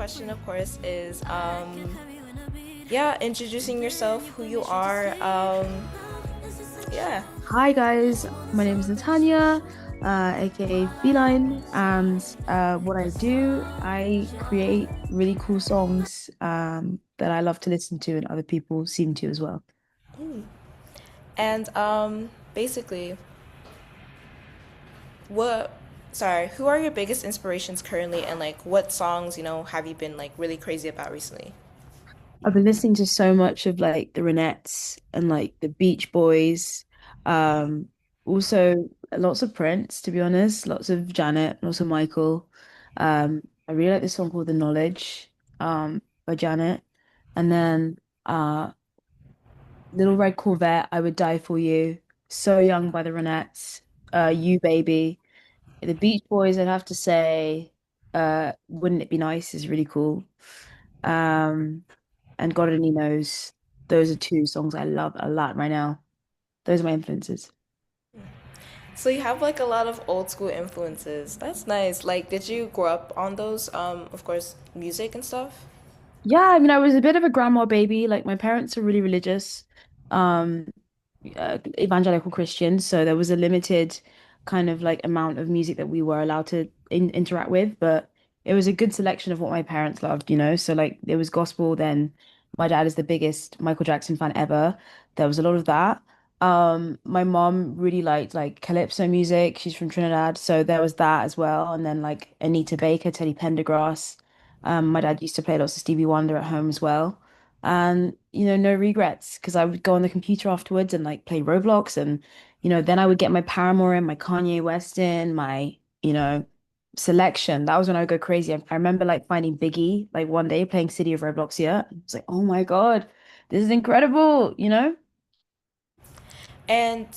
question, of course, is yeah, introducing yourself, who you are. Yeah. Hi guys, my name is Natanya, aka Feline, and what I do, I create really cool songs that I love to listen to, and other people seem to as well. And basically, what? Sorry, who are your biggest inspirations currently, and like what songs have you been like really crazy about recently? I've been listening to so much of like the Ronettes and like the Beach Boys, um, also lots of Prince, to be honest, lots of Janet, lots of Michael. I really like this song called The Knowledge, by Janet, and then Little Red Corvette, I Would Die For You, So Young by the Ronettes, You Baby. The Beach Boys, I'd have to say, Wouldn't It Be Nice is really cool. Um, and God Only Knows. Those are two songs I love a lot right now. Those are my influences. So you have like a lot of old school influences. That's nice. Like, did you grow up on those, of course, music and stuff? Yeah, I mean, I was a bit of a grandma baby. Like my parents are really religious, um, evangelical Christians, so there was a limited kind of like amount of music that we were allowed to interact with, but it was a good selection of what my parents loved, you know. So like there was gospel, then my dad is the biggest Michael Jackson fan ever. There was a lot of that. My mom really liked like calypso music. She's from Trinidad, so there was that as well. And then like Anita Baker, Teddy Pendergrass. My dad used to play lots of Stevie Wonder at home as well. And, no regrets because I would go on the computer afterwards and like play Roblox. And, then I would get my Paramore in, my Kanye West in, my, selection. That was when I would go crazy. I remember like finding Biggie like one day playing City of Roblox here. I was like, oh my God, this is incredible, you know? And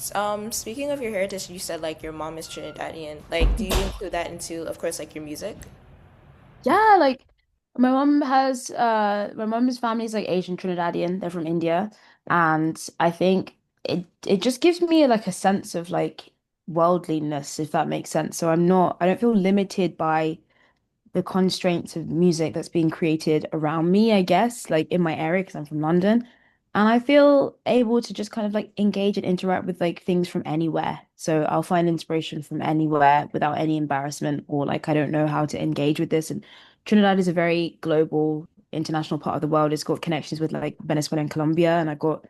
speaking of your heritage, you said like your mom is Trinidadian. Like, do you include that into, of course, like your music? Yeah, like my mom's family is like Asian Trinidadian. They're from India. And I think it just gives me like a sense of like worldliness, if that makes sense. So I don't feel limited by the constraints of music that's being created around me, I guess, like in my area, because I'm from London. And I feel able to just kind of like engage and interact with like things from anywhere. So I'll find inspiration from anywhere without any embarrassment or like I don't know how to engage with this. And Trinidad is a very global, international part of the world. It's got connections with like Venezuela and Colombia, and I've got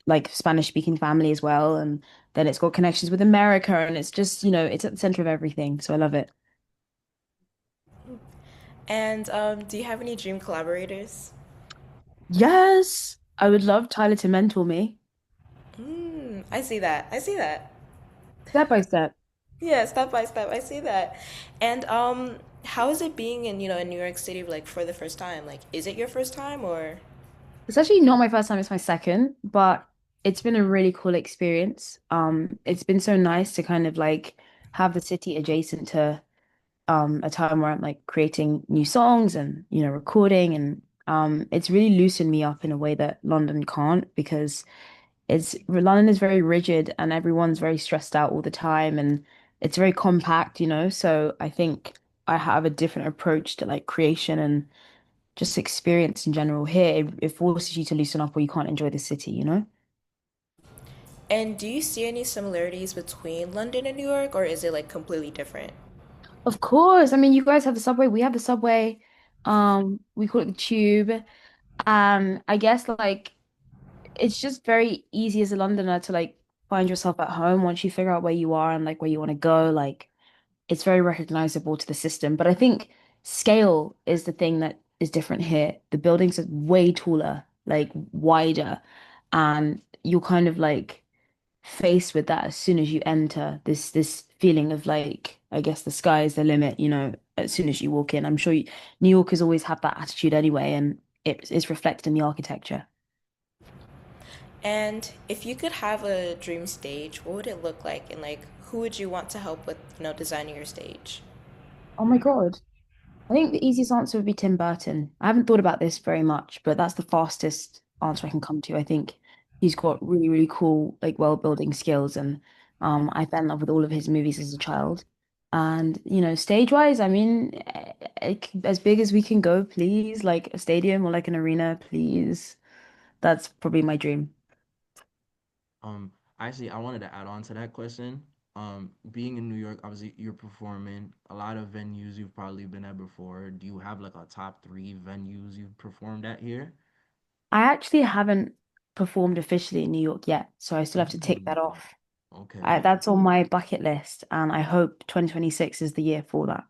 like Spanish speaking family as well. And then it's got connections with America, and it's just, it's at the center of everything. So I love it. And do you have any dream collaborators? Yes, I would love Tyler to mentor me I see that. I see that. step by step. Yeah, step by step. I see that. And how is it being in, in New York City like for the first time? Like, is it your first time or? It's actually not my first time, it's my second, but it's been a really cool experience. It's been so nice to kind of like have the city adjacent to a time where I'm like creating new songs and, recording, and it's really loosened me up in a way that London can't, because London is very rigid and everyone's very stressed out all the time, and it's very compact, so I think I have a different approach to like creation and just experience in general here. It forces you to loosen up or you can't enjoy the city. And do you see any similarities between London and New York, or is it like completely different? Of course. I mean, you guys have the subway, we have the subway. We call it the tube. And I guess like it's just very easy as a Londoner to like find yourself at home once you figure out where you are and like where you want to go. Like it's very recognizable to the system. But I think scale is the thing that is different here. The buildings are way taller, like wider, and you're kind of like faced with that as soon as you enter this feeling of like, I guess the sky is the limit, as soon as you walk in. I'm sure New Yorkers always have that attitude anyway, and it's reflected in the architecture. And if you could have a dream stage, what would it look like? And like, who would you want to help with, designing your stage? Oh my God. I think the easiest answer would be Tim Burton. I haven't thought about this very much, but that's the fastest answer I can come to. I think he's got really, really cool, like world building skills, and I fell in love with all of his movies as a child. And, stage wise, I mean, as big as we can go, please, like a stadium or like an arena, please. That's probably my dream. Um, Actually, I wanted to add on to that question. Being in New York, obviously you're performing a lot of venues you've probably been at before. Do you have like a top three venues you've performed at here? I actually haven't performed officially in New York yet, so I still have to tick Mm, that off. okay. That's on my bucket list, and I hope 2026 is the year for that.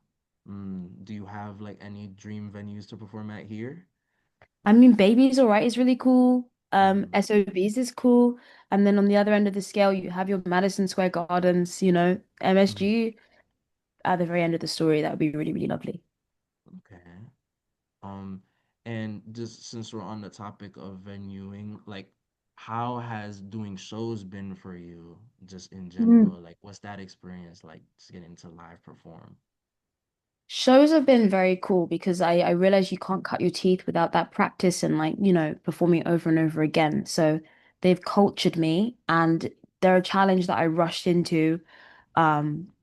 Do you have like any dream venues to perform at here? I mean, Baby's All Right is really cool. Mm, SOBs is cool. And then on the other end of the scale, you have your Madison Square Gardens, mm, MSG at the very end of the story. That would be really, really lovely. okay. Um, and just since we're on the topic of venuing, like how has doing shows been for you just in general? Like what's that experience like just getting to live perform? Shows have been very cool because I realize you can't cut your teeth without that practice and like, performing over and over again. So they've cultured me and they're a challenge that I rushed into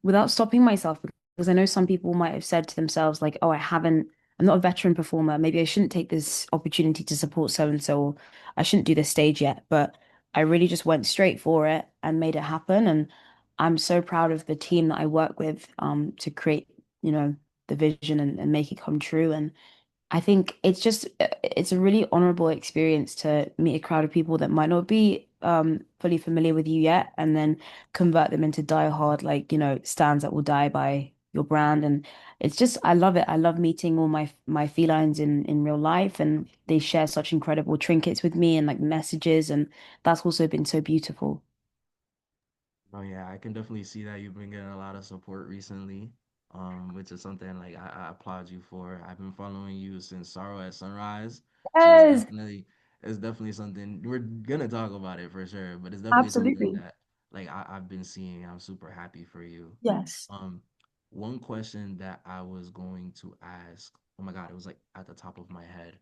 without stopping myself because I know some people might have said to themselves like, oh, I'm not a veteran performer. Maybe I shouldn't take this opportunity to support so and so, or I shouldn't do this stage yet. But I really just went straight for it and made it happen. And I'm so proud of the team that I work with to create, you know, the vision and make it come true. And I think it's a really honorable experience to meet a crowd of people that might not be fully familiar with you yet, and then convert them into diehard like stands that will die by your brand. And it's just I love it. I love meeting all my felines in real life, and they share such incredible trinkets with me and like messages, and that's also been so beautiful. Oh yeah, I can definitely see that you've been getting a lot of support recently, which is something like I applaud you for. I've been following you since Sorrow at Sunrise, so Yes, it's definitely something we're gonna talk about it for sure, but it's definitely something absolutely. that like I've been seeing. I'm super happy for you. Yes. Um, One question that I was going to ask, oh my God, it was like at the top of my head.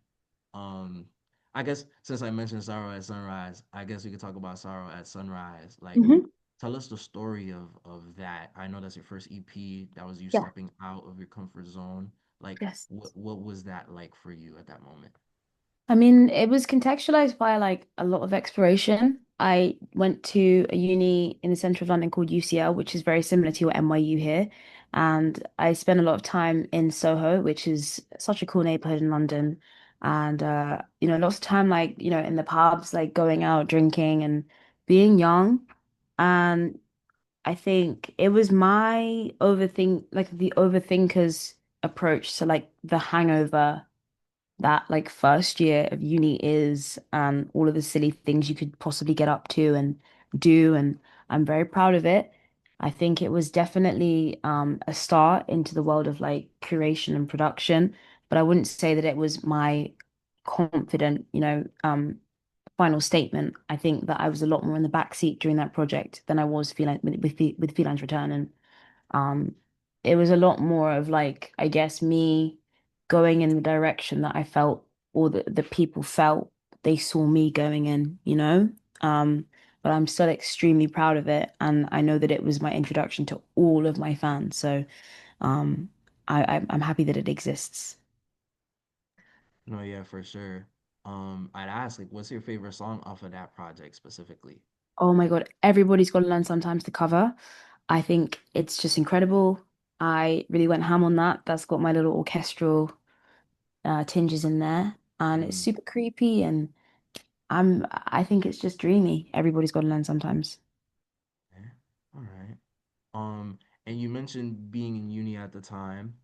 Um, I guess since I mentioned Sorrow at Sunrise, I guess we could talk about Sorrow at Sunrise. Like, Hmm. tell us the story of that. I know that's your first EP. That was you Yeah. stepping out of your comfort zone. Like, Yes. what was that like for you at that moment? I mean, it was contextualized by like a lot of exploration. I went to a uni in the center of London called UCL, which is very similar to your NYU here. And I spent a lot of time in Soho, which is such a cool neighborhood in London. And lots of time like, in the pubs, like going out, drinking and being young. And I think it was my the overthinker's approach to like the hangover that like first year of uni is and all of the silly things you could possibly get up to and do, and I'm very proud of it. I think it was definitely a start into the world of like curation and production, but I wouldn't say that it was my confident, final statement. I think that I was a lot more in the back seat during that project than I was feeling with Felines Return. And um, it was a lot more of like, I guess, me going in the direction that I felt or the people felt they saw me going in. Um, but I'm still extremely proud of it. And I know that it was my introduction to all of my fans. So um, I'm happy that it exists. No, yeah, for sure. I'd ask like, what's your favorite song off of that project specifically? Oh my God, everybody's got to learn sometimes to cover. I think it's just incredible. I really went ham on that. That's got my little orchestral tinges in there, and it's Mm, super creepy. And I think it's just dreamy. Everybody's got to learn sometimes. yeah, all right. Um, and you mentioned being in uni at the time.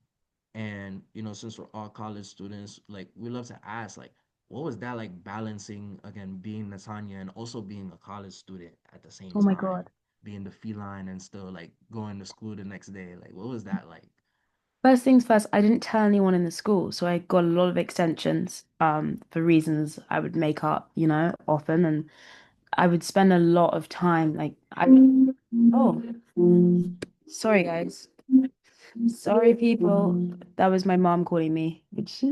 And since we're all college students, like we love to ask, like, what was that like balancing again, being Natanya and also being a college student at the same Oh my time, God. being the feline and still like going to school the next day? Like, what was that like? First things first, I didn't tell anyone in the school, so I got a lot of extensions for reasons I would make up, often, and I would spend a lot of time like I oh, sorry guys. Sorry, people. That was my mom calling me, which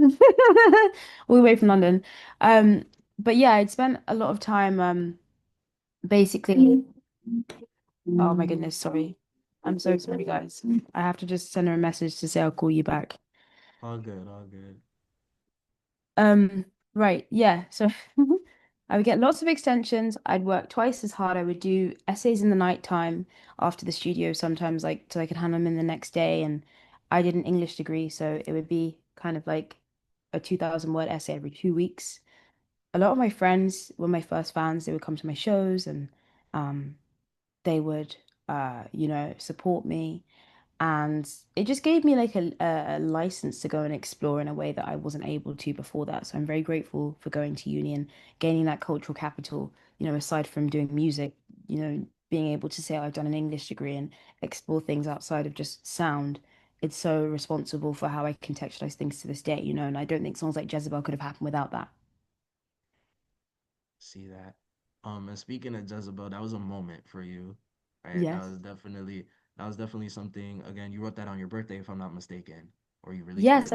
all the way from London. Um, but yeah, I'd spent a lot of time basically. Oh my goodness, sorry. I'm so sorry, guys. I have to just send her a message to say I'll call you back. All good, all good. Um, right, yeah. So I would get lots of extensions. I'd work twice as hard. I would do essays in the night time after the studio sometimes, like so I could hand them in the next day. And I did an English degree, so it would be kind of like a 2,000 word essay every 2 weeks. A lot of my friends were my first fans. They would come to my shows and um they would support me. And it just gave me like a license to go and explore in a way that I wasn't able to before that. So I'm very grateful for going to uni and gaining that cultural capital, aside from doing music, being able to say, "Oh, I've done an English degree and explore things outside of just sound." It's so responsible for how I contextualize things to this day, and I don't think songs like Jezebel could have happened without that. See that. And speaking of Jezebel, that was a moment for you, right? Yes. That was definitely something. Again, you wrote that on your birthday, if I'm not mistaken, or you released it. Yes,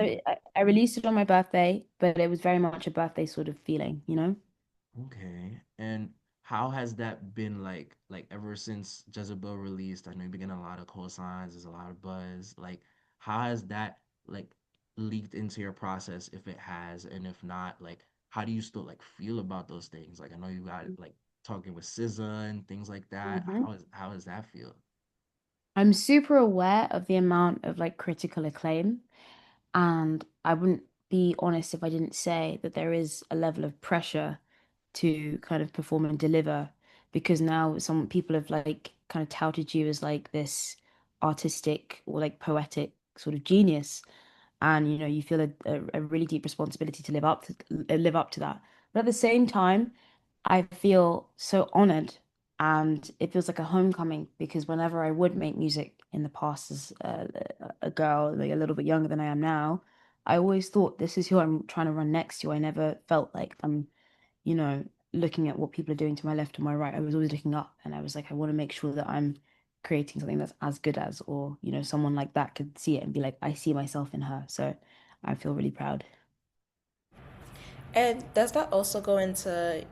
I released it on my birthday, but it was very much a birthday sort of feeling. Okay. And how has that been like ever since Jezebel released? I know you've been getting a lot of cosigns, there's a lot of buzz. Like, how has that like leaked into your process if it has? And if not, like how do you still like feel about those things? Like I know you got like talking with SZA and things like that. Mhm. How does that feel? I'm super aware of the amount of like critical acclaim, and I wouldn't be honest if I didn't say that there is a level of pressure to kind of perform and deliver because now some people have like kind of touted you as like this artistic or like poetic sort of genius, and you feel a really deep responsibility to live up to that. But at the same time, I feel so honored, and it feels like a homecoming because whenever I would make music in the past as a girl, like a little bit younger than I am now, I always thought this is who I'm trying to run next to. I never felt like I'm, you know, looking at what people are doing to my left or my right. I was always looking up, and I was like, I want to make sure that I'm creating something that's as good as, or someone like that could see it and be like, I see myself in her. So I feel really proud. And does that also go into,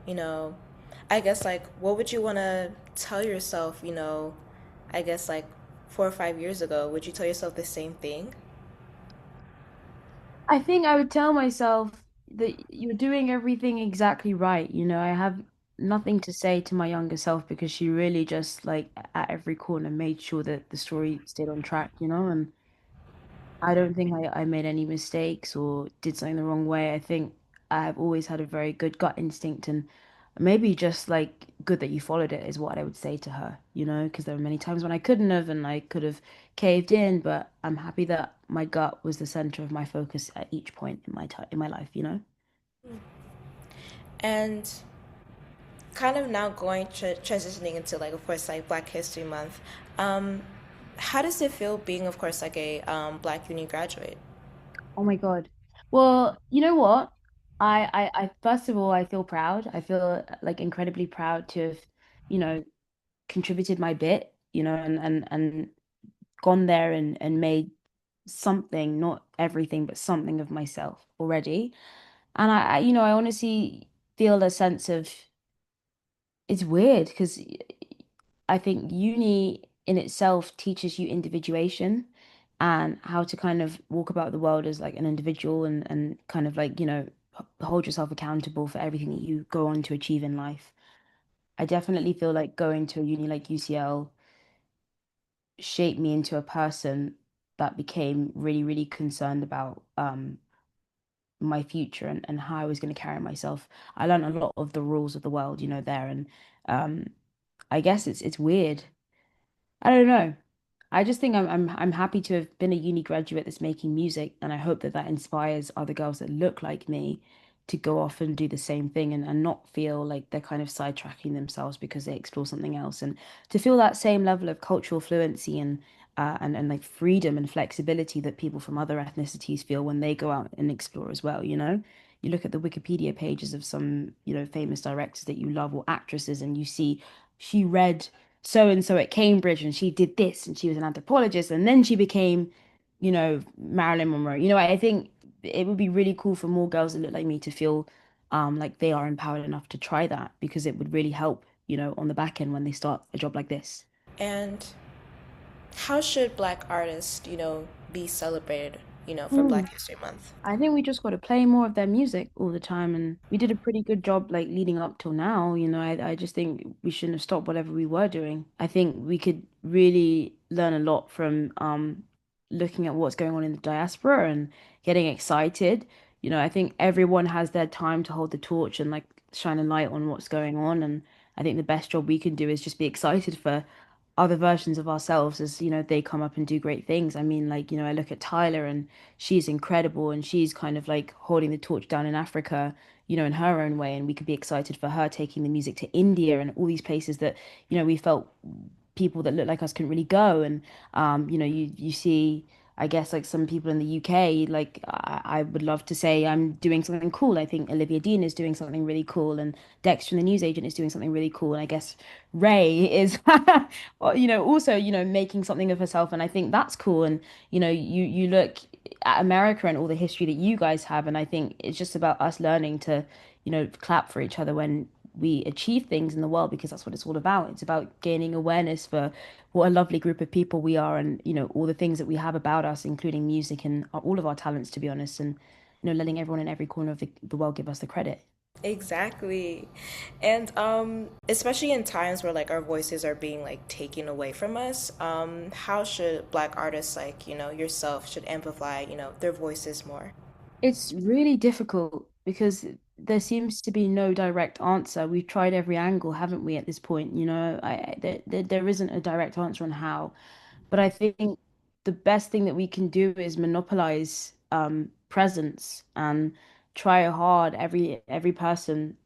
I guess like what would you want to tell yourself, I guess like 4 or 5 years ago? Would you tell yourself the same thing? I think I would tell myself that you're doing everything exactly right. I have nothing to say to my younger self because she really just like at every corner made sure that the story stayed on track. And I don't think I made any mistakes or did something the wrong way. I think I have always had a very good gut instinct, and maybe just like good that you followed it is what I would say to her, because there were many times when I couldn't have and I could have caved in, but I'm happy that my gut was the center of my focus at each point in my time in my life. And kind of now going transitioning into like of course like Black History Month. Um, how does it feel being of course like a Black uni graduate? Oh my God. Well, you know what? I first of all, I feel proud. I feel like incredibly proud to have, you know, contributed my bit, and gone there and made something, not everything, but something of myself already. And I honestly feel a sense of it's weird because I think uni in itself teaches you individuation and how to kind of walk about the world as like an individual and kind of like, hold yourself accountable for everything that you go on to achieve in life. I definitely feel like going to a uni like UCL shaped me into a person that became really, really concerned about my future and how I was going to carry myself. I learned a lot of the rules of the world, there. And um, I guess it's weird. I don't know. I just think I'm happy to have been a uni graduate that's making music, and I hope that that inspires other girls that look like me to go off and do the same thing and not feel like they're kind of sidetracking themselves because they explore something else, and to feel that same level of cultural fluency and like freedom and flexibility that people from other ethnicities feel when they go out and explore as well. You look at the Wikipedia pages of some, famous directors that you love or actresses, and you see she read so and so at Cambridge and she did this and she was an anthropologist and then she became, Marilyn Monroe. I think it would be really cool for more girls that look like me to feel like they are empowered enough to try that because it would really help, on the back end when they start a job like this. And How should Black artists, be celebrated, for Mm. Black History Month? I think we just got to play more of their music all the time, and we did a pretty good job like leading up till now. I just think we shouldn't have stopped whatever we were doing. I think we could really learn a lot from looking at what's going on in the diaspora and getting excited. I think everyone has their time to hold the torch and like shine a light on what's going on, and I think the best job we can do is just be excited for other versions of ourselves as they come up and do great things. I mean, like, I look at Tyler and she's incredible and she's kind of like holding the torch down in Africa, in her own way, and we could be excited for her taking the music to India and all these places that we felt people that look like us couldn't really go. And you see, I guess, like some people in the UK, like I would love to say I'm doing something cool. I think Olivia Dean is doing something really cool, and Dexter and the Newsagent is doing something really cool, and I guess Ray is also making something of herself, and I think that's cool. And you look at America and all the history that you guys have, and I think it's just about us learning to clap for each other when we achieve things in the world, because that's what it's all about. It's about gaining awareness for what a lovely group of people we are, and all the things that we have about us, including music and all of our talents, to be honest, and letting everyone in every corner of the world give us the credit. Exactly. And especially in times where like our voices are being like taken away from us, how should Black artists like, yourself should amplify, their voices more? It's really difficult because there seems to be no direct answer. We've tried every angle, haven't we, at this point? There isn't a direct answer on how. But I think the best thing that we can do is monopolize presence and try hard. Every person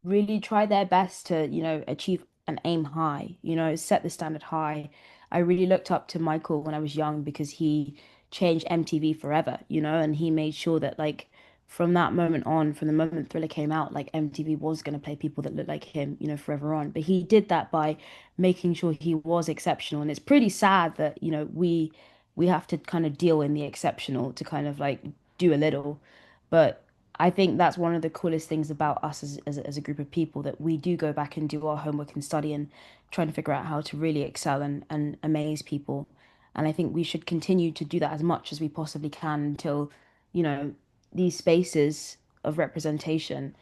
really try their best to, achieve and aim high, set the standard high. I really looked up to Michael when I was young because he changed MTV forever, and he made sure that like from that moment on, from the moment Thriller came out, like MTV was going to play people that looked like him, forever on. But he did that by making sure he was exceptional. And it's pretty sad that, we have to kind of deal in the exceptional to kind of like do a little. But I think that's one of the coolest things about us as a group of people, that we do go back and do our homework and study and try to figure out how to really excel and amaze people. And I think we should continue to do that as much as we possibly can until, you know, these spaces of representation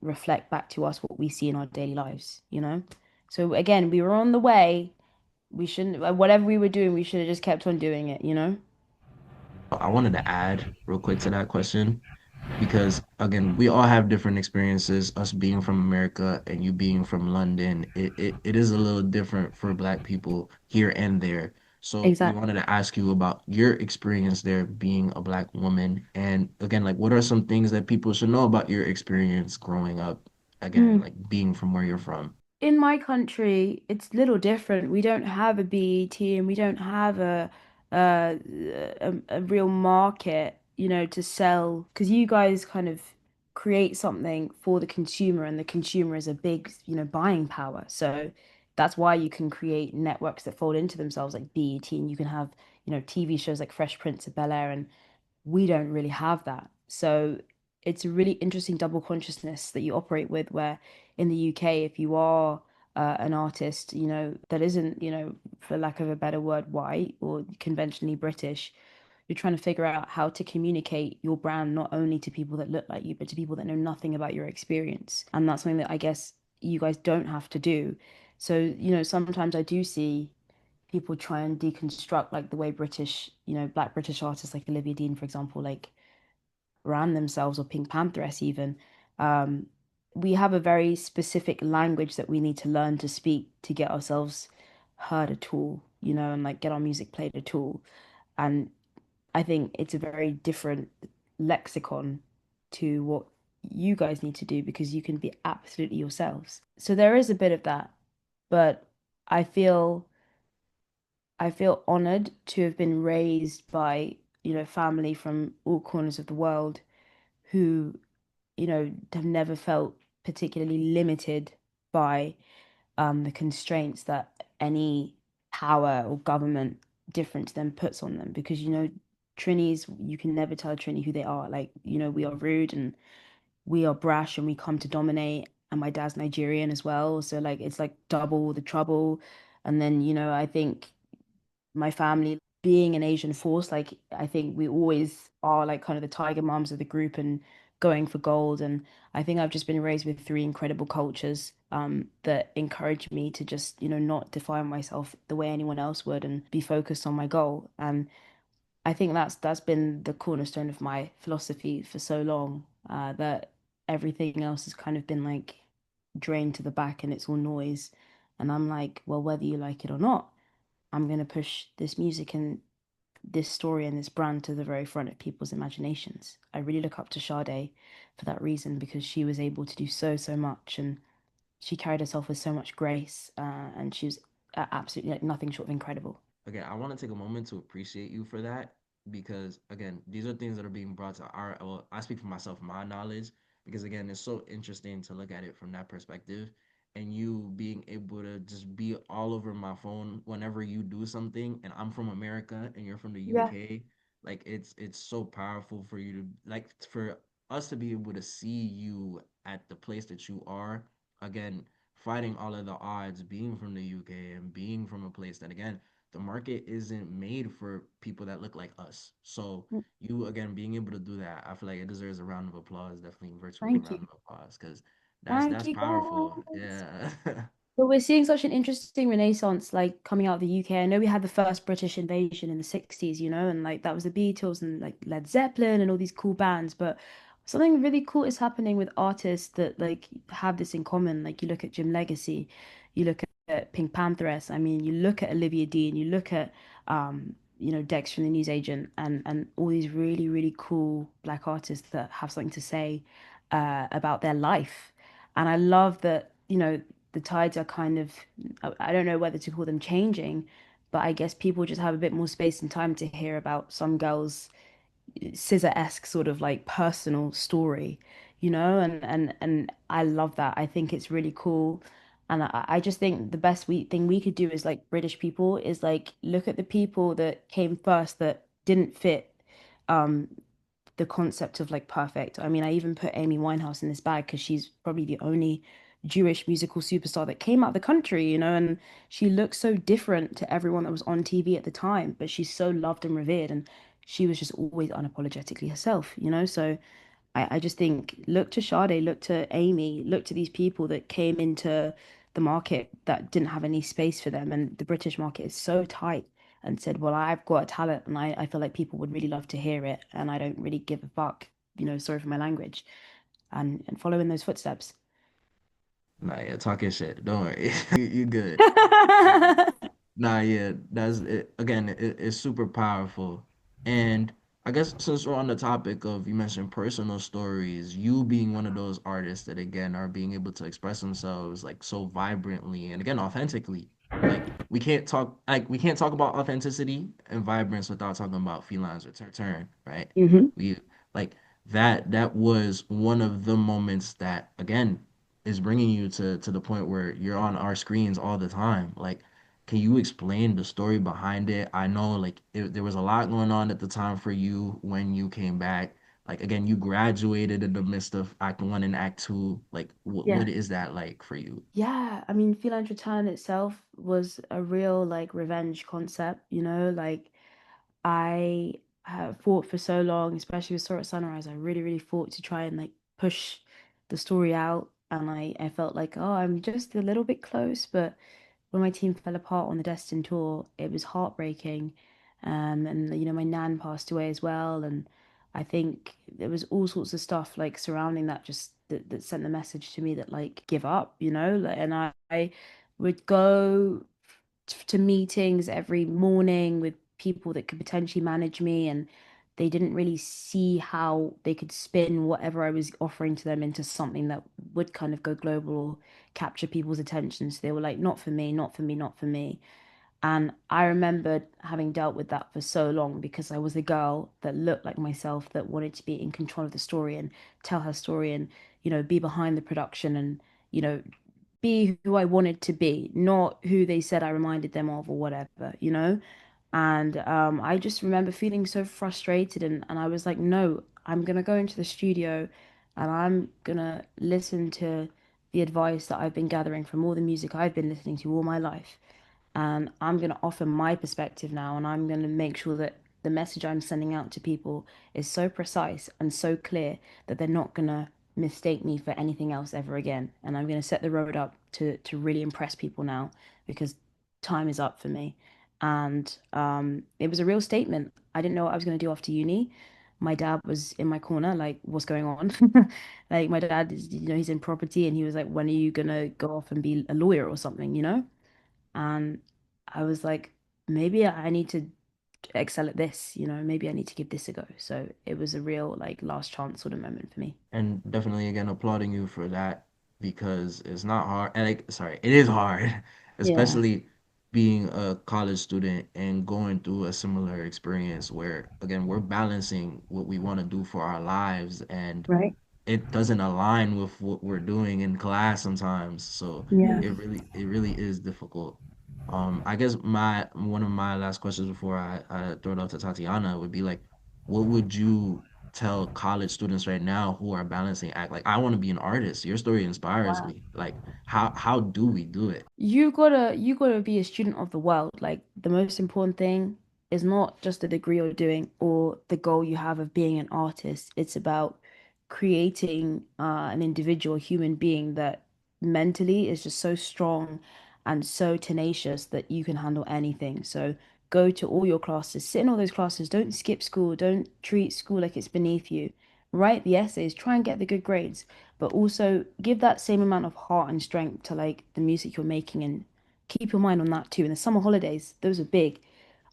reflect back to us what we see in our daily lives. So again, we were on the way. We shouldn't, whatever we were doing, we should have just kept on doing it. I wanted to add real quick to that question because again, we all have different experiences. Us being from America and you being from London, it is a little different for Black people here and there. So we Exactly. wanted to ask you about your experience there being a Black woman. And again, like what are some things that people should know about your experience growing up, again, like being from where you're from? In my country, it's a little different. We don't have a BET and we don't have a a real market, to sell, because you guys kind of create something for the consumer, and the consumer is a big, buying power. So that's why you can create networks that fold into themselves like BET, and you can have, TV shows like Fresh Prince of Bel-Air, and we don't really have that. So it's a really interesting double consciousness that you operate with, where in the UK, if you are an artist, that isn't, for lack of a better word, white or conventionally British, you're trying to figure out how to communicate your brand not only to people that look like you, but to people that know nothing about your experience. And that's something that I guess you guys don't have to do. So, sometimes I do see people try and deconstruct like the way British, Black British artists like Olivia Dean, for example, like ran themselves, or Pink Pantheress even. Um, we have a very specific language that we need to learn to speak to get ourselves heard at all, and like get our music played at all. And I think it's a very different lexicon to what you guys need to do, because you can be absolutely yourselves. So there is a bit of that, but I feel I feel honored to have been raised by, family from all corners of the world who, have never felt particularly limited by the constraints that any power or government different to them puts on them. Because, Trinis, you can never tell a Trini who they are. Like, we are rude and we are brash and we come to dominate. And my dad's Nigerian as well. So like it's like double the trouble. And then, I think my family being an Asian force, like I think we always are like kind of the tiger moms of the group and going for gold. And I think I've just been raised with three incredible cultures that encourage me to just, not define myself the way anyone else would and be focused on my goal. And I think that's been the cornerstone of my philosophy for so long, that everything else has kind of been like drained to the back and it's all noise. And I'm like, well, whether you like it or not, I'm going to push this music and this story and this brand to the very front of people's imaginations. I really look up to Sade for that reason because she was able to do so much and she carried herself with so much grace, and she was absolutely like nothing short of incredible. Again, I want to take a moment to appreciate you for that because again, these are things that are being brought to our well, I speak for myself, my knowledge, because again, it's so interesting to look at it from that perspective and you being able to just be all over my phone whenever you do something and I'm from America and you're from the Yeah. UK, like it's so powerful for you to like for us to be able to see you at the place that you are again fighting all of the odds being from the UK and being from a place that again the market isn't made for people that look like us. So Mm, you again being able to do that, I feel like it deserves a round of applause, definitely a virtual thank round you. of applause, because Thank that's you, powerful. guys. Yeah. But we're seeing such an interesting renaissance, like coming out of the UK. I know we had the first British invasion in the 60s, and like that was the Beatles and like Led Zeppelin and all these cool bands. But something really cool is happening with artists that like have this in common. Like you look at Jim Legacy, you look at Pink Pantheress. I mean, you look at Olivia Dean, you look at Dex from the Newsagent and all these really cool black artists that have something to say about their life. And I love that, the tides are kind of, I don't know whether to call them changing, but I guess people just have a bit more space and time to hear about some girl's scissor-esque sort of like personal story, and I love that. I think it's really cool. And I just think the best thing we could do as like British people is like look at the people that came first that didn't fit um the concept of like perfect. I mean, I even put Amy Winehouse in this bag because she's probably the only Jewish musical superstar that came out of the country, and she looks so different to everyone that was on TV at the time, but she's so loved and revered, and she was just always unapologetically herself. So I just think look to Sade, look to Amy, look to these people that came into the market that didn't have any space for them. And the British market is so tight and said, well, I've got a talent and I feel like people would really love to hear it. And I don't really give a fuck, sorry for my language, and follow in those footsteps. Nah, yeah, talking shit. Don't worry. You good. Nah, yeah, that's it. Again, it's super powerful. And I guess since we're on the topic of you mentioned personal stories, you being one of those artists that again are being able to express themselves like so vibrantly and again authentically. Like we can't talk about authenticity and vibrance without talking about Felines Return, right? Hmm. We like that was one of the moments that again is bringing you to the point where you're on our screens all the time. Like can you explain the story behind it? I know like there was a lot going on at the time for you when you came back. Like again, you graduated in the midst of Act One and Act Two. Like Yeah. what is that like for you? Yeah, I mean, Feline Return itself was a real like revenge concept. Like I have fought for so long, especially with Sword at Sunrise. I really fought to try and like push the story out, and I felt like, oh, I'm just a little bit close. But when my team fell apart on the Destin tour, it was heartbreaking. And my nan passed away as well, and I think there was all sorts of stuff like surrounding that, just that sent the message to me that like give up. Like, and I would go to meetings every morning with people that could potentially manage me, and they didn't really see how they could spin whatever I was offering to them into something that would kind of go global or capture people's attention. So they were like, not for me, not for me, not for me. And I remembered having dealt with that for so long because I was a girl that looked like myself that wanted to be in control of the story and tell her story and, be behind the production and, you know, be who I wanted to be, not who they said I reminded them of or whatever. And I just remember feeling so frustrated and I was like, no, I'm gonna go into the studio and I'm gonna listen to the advice that I've been gathering from all the music I've been listening to all my life. And I'm going to offer my perspective now, and I'm going to make sure that the message I'm sending out to people is so precise and so clear that they're not going to mistake me for anything else ever again. And I'm going to set the road up to really impress people now because time is up for me. And it was a real statement. I didn't know what I was going to do after uni. My dad was in my corner, like, what's going on? Like, my dad is, he's in property, and he was like, when are you gonna go off and be a lawyer or something, And I was like, maybe I need to excel at this, maybe I need to give this a go. So it was a real, like, last chance sort of moment for me. And definitely again applauding you for that because it's not hard. And like, sorry, it is hard, Yeah. especially being a college student and going through a similar experience where again we're balancing what we want to do for our lives and Right. it doesn't align with what we're doing in class sometimes. So Yeah. it really is difficult. I guess my one of my last questions before I throw it out to Tatiana would be like, what would you tell college students right now who are balancing act? Like, I want to be an artist. Your story inspires me. Like, how do we do it? You gotta be a student of the world. Like, the most important thing is not just the degree you're doing or the goal you have of being an artist. It's about creating an individual human being that mentally is just so strong and so tenacious that you can handle anything. So go to all your classes, sit in all those classes, don't skip school, don't treat school like it's beneath you. Write the essays, try and get the good grades, but also give that same amount of heart and strength to like the music you're making, and keep your mind on that too. And the summer holidays, those are big.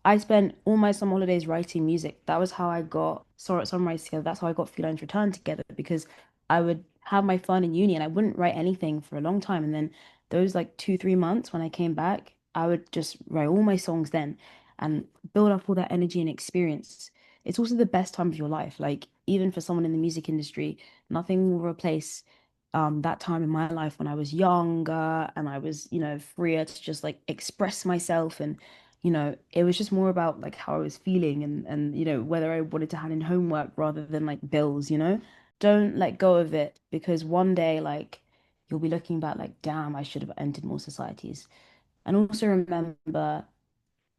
I spent all my summer holidays writing music. That was how I got Sorrow at Sunrise together. That's how I got Felines Return together, because I would have my fun in uni and I wouldn't write anything for a long time. And then those like 2, 3 months when I came back, I would just write all my songs then and build up all that energy and experience. It's also the best time of your life. Like, even for someone in the music industry, nothing will replace that time in my life when I was younger and I was, freer to just like express myself. And it was just more about like how I was feeling, and whether I wanted to hand in homework rather than like bills. Don't let go of it, because one day, like, you'll be looking back like, damn, I should have entered more societies. And also remember,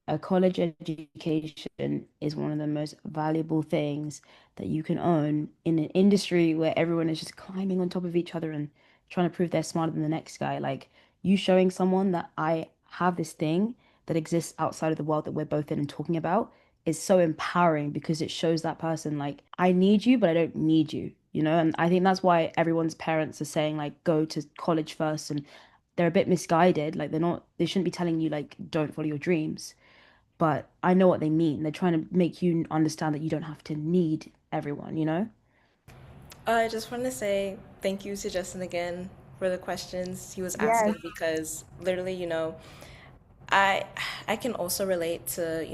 a college education is one of the most valuable things that you can own in an industry where everyone is just climbing on top of each other and trying to prove they're smarter than the next guy. Like, you showing someone that I have this thing that exists outside of the world that we're both in and talking about is so empowering, because it shows that person, like, I need you, but I don't need you. And I think that's why everyone's parents are saying, like, go to college first, and they're a bit misguided. Like, they shouldn't be telling you, like, don't follow your dreams, but I know what they mean. They're trying to make you understand that you don't have to need everyone? I just want to say thank you to Justin again for the questions he was Yes. asking because literally, I I can also relate to,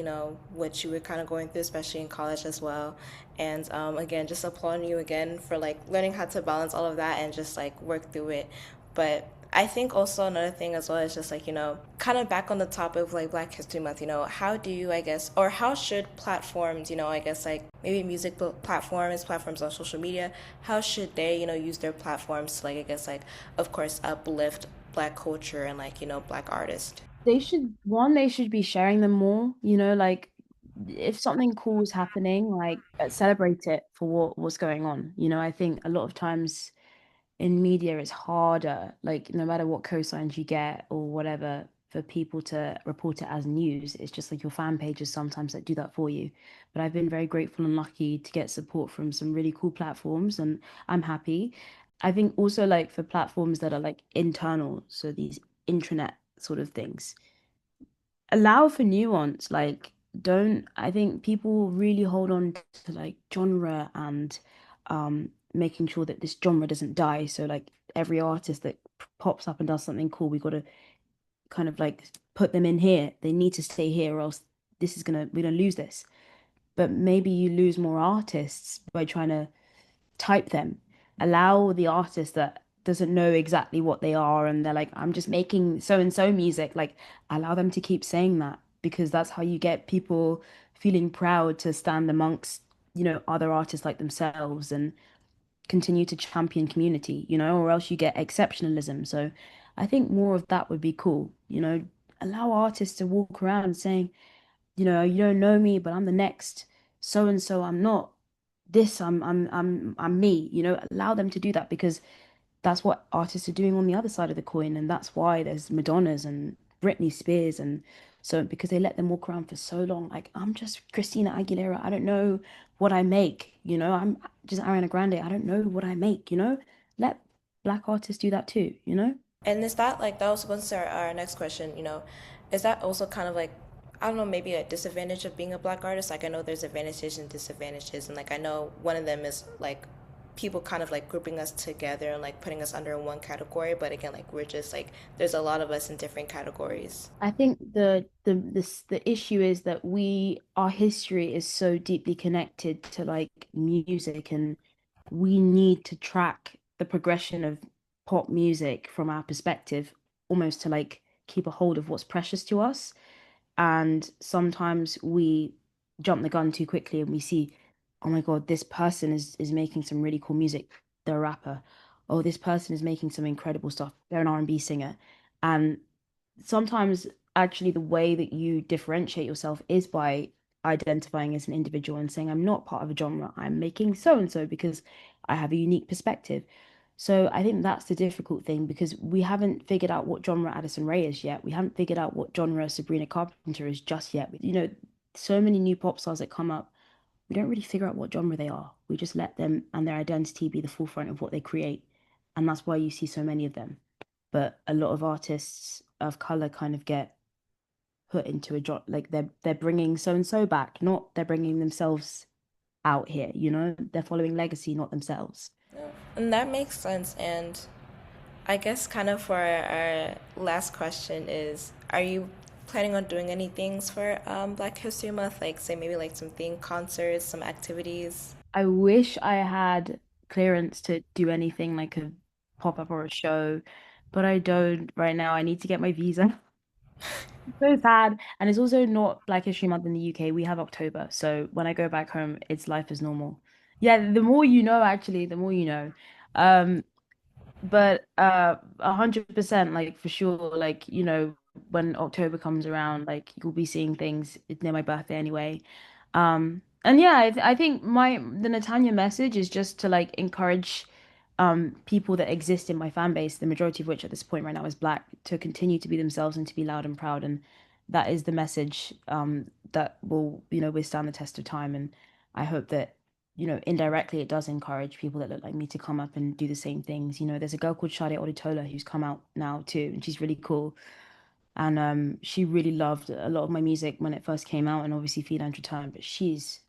what you were kind of going through, especially in college as well. And again, just applauding you again for like learning how to balance all of that and just like work through it. But I think also another thing as well is just like, kind of back on the topic of like Black History Month, how do you, I guess, or how should platforms, I guess like maybe music platforms on social media, how should they, use their platforms to like, I guess like, of course, uplift Black culture and like, Black artists? They should be sharing them more, like, if something cool is happening, like, celebrate it for what's going on. I think a lot of times in media it's harder, like, no matter what cosigns you get or whatever, for people to report it as news. It's just like your fan pages sometimes that do that for you. But I've been very grateful and lucky to get support from some really cool platforms, and I'm happy. I think also, like, for platforms that are like internal, so these intranet sort of things, allow for nuance. Like, don't I think people really hold on to like genre and making sure that this genre doesn't die. So like every artist that pops up and does something cool, we got to kind of like put them in here. They need to stay here, or else we're gonna lose this. But maybe you lose more artists by trying to type them. Allow the artist that doesn't know exactly what they are and they're like, I'm just making so and so music. Like, allow them to keep saying that, because that's how you get people feeling proud to stand amongst, other artists like themselves, and continue to champion community, or else you get exceptionalism. So I think more of that would be cool. allow artists to walk around saying, you know, you don't know me, but I'm the next so and so. I'm not this. I'm me. You know, allow them to do that because that's what artists are doing on the other side of the coin, and that's why there's Madonnas and Britney Spears and so because they let them walk around for so long. Like I'm just Christina Aguilera. I don't know what I make. You know, I'm just Ariana Grande. I don't know what I make. You know, let black artists do that too. You know. And is that like that was going to our next question, is that also kind of like I don't know, maybe a disadvantage of being a black artist? Like I know there's advantages and disadvantages and like I know one of them is like people kind of like grouping us together and like putting us under one category, but again like we're just like there's a lot of us in different categories. I think the issue is that our history is so deeply connected to like music, and we need to track the progression of pop music from our perspective, almost to like keep a hold of what's precious to us. And sometimes we jump the gun too quickly and we see, oh my God, this person is making some really cool music. They're a rapper. Oh, this person is making some incredible stuff. They're an R&B singer. And sometimes actually the way that you differentiate yourself is by identifying as an individual and saying, I'm not part of a genre. I'm making so and so because I have a unique perspective. So I think that's the difficult thing because we haven't figured out what genre Addison Rae is yet. We haven't figured out what genre Sabrina Carpenter is just yet. You know, so many new pop stars that come up, we don't really figure out what genre they are. We just let them and their identity be the forefront of what they create. And that's why you see so many of them. But a lot of artists of color kind of get put into a genre, like they're bringing so and so back, not they're bringing themselves out here, you know? They're following legacy, not themselves. And that makes sense. And I guess kind of for our last question is, are you planning on doing any things for Black History Month? Like say maybe like some theme concerts, some activities? I wish I had clearance to do anything like a pop-up or a show, but I don't right now. I need to get my visa. So sad. And it's also not Black History Month in the UK. We have October. So when I go back home, it's life as normal. Yeah, the more you know, actually, the more you know. Um, but 100%, like for sure, like, you know, when October comes around, like you'll be seeing things. It's near my birthday anyway. And yeah, I think the Natanya message is just to like encourage people that exist in my fan base, the majority of which at this point right now is black, to continue to be themselves and to be loud and proud. And that is the message that will, you know, withstand the test of time. And I hope that, you know, indirectly it does encourage people that look like me to come up and do the same things. You know, there's a girl called Shade Oditola who's come out now too, and she's really cool. And she really loved a lot of my music when it first came out, and obviously Feline Return, but she's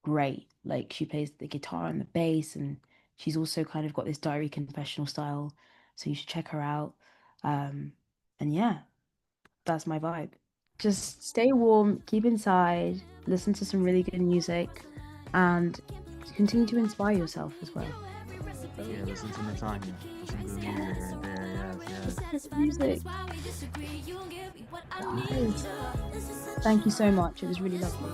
great. Like she plays the guitar and the bass, and she's also kind of got this diary confessional style. So you should check her out. Um, and yeah, that's my vibe. Just stay warm, keep inside, listen to some really good music, and continue to inspire yourself as well. Yeah, listen to Natanya. Some good music right there. Yes, yes. Music. Guys, thank you so much. It was really lovely.